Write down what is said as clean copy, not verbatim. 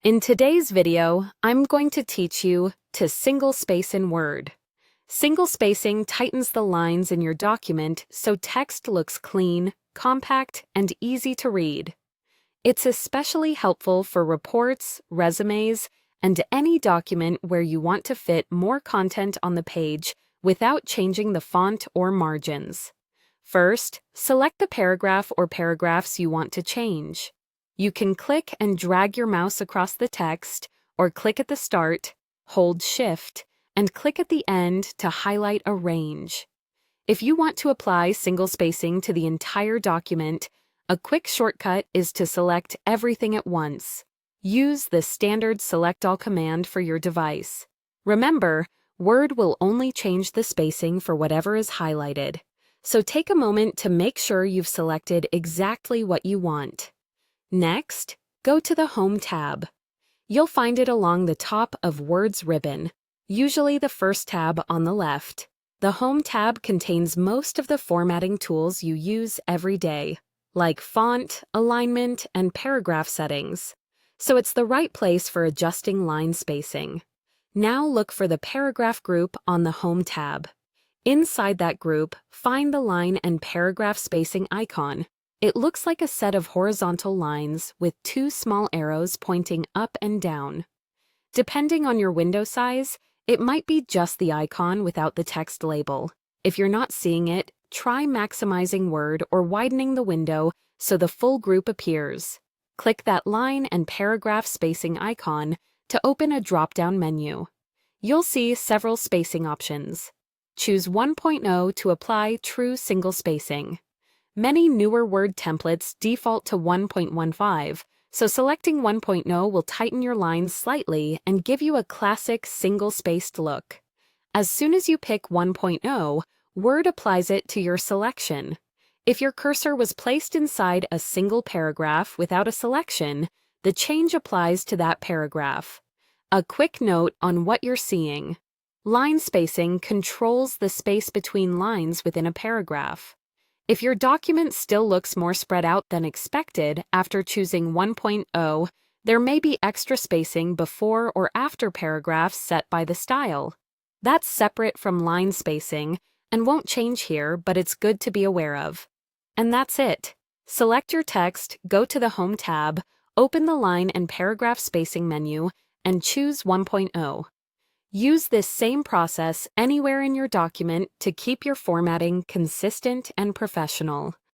In today's video, I'm going to teach you to single space in Word. Single spacing tightens the lines in your document so text looks clean, compact, and easy to read. It's especially helpful for reports, resumes, and any document where you want to fit more content on the page without changing the font or margins. First, select the paragraph or paragraphs you want to change. You can click and drag your mouse across the text, or click at the start, hold Shift, and click at the end to highlight a range. If you want to apply single spacing to the entire document, a quick shortcut is to select everything at once. Use the standard Select All command for your device. Remember, Word will only change the spacing for whatever is highlighted, so take a moment to make sure you've selected exactly what you want. Next, go to the Home tab. You'll find it along the top of Word's ribbon, usually the first tab on the left. The Home tab contains most of the formatting tools you use every day, like font, alignment, and paragraph settings, so it's the right place for adjusting line spacing. Now look for the paragraph group on the Home tab. Inside that group, find the line and paragraph spacing icon. It looks like a set of horizontal lines with two small arrows pointing up and down. Depending on your window size, it might be just the icon without the text label. If you're not seeing it, try maximizing Word or widening the window so the full group appears. Click that line and paragraph spacing icon to open a drop-down menu. You'll see several spacing options. Choose 1.0 to apply true single spacing. Many newer Word templates default to 1.15, so selecting 1.0 will tighten your lines slightly and give you a classic single-spaced look. As soon as you pick 1.0, Word applies it to your selection. If your cursor was placed inside a single paragraph without a selection, the change applies to that paragraph. A quick note on what you're seeing. Line spacing controls the space between lines within a paragraph. If your document still looks more spread out than expected after choosing 1.0, there may be extra spacing before or after paragraphs set by the style. That's separate from line spacing and won't change here, but it's good to be aware of. And that's it. Select your text, go to the Home tab, open the line and paragraph spacing menu, and choose 1.0. Use this same process anywhere in your document to keep your formatting consistent and professional.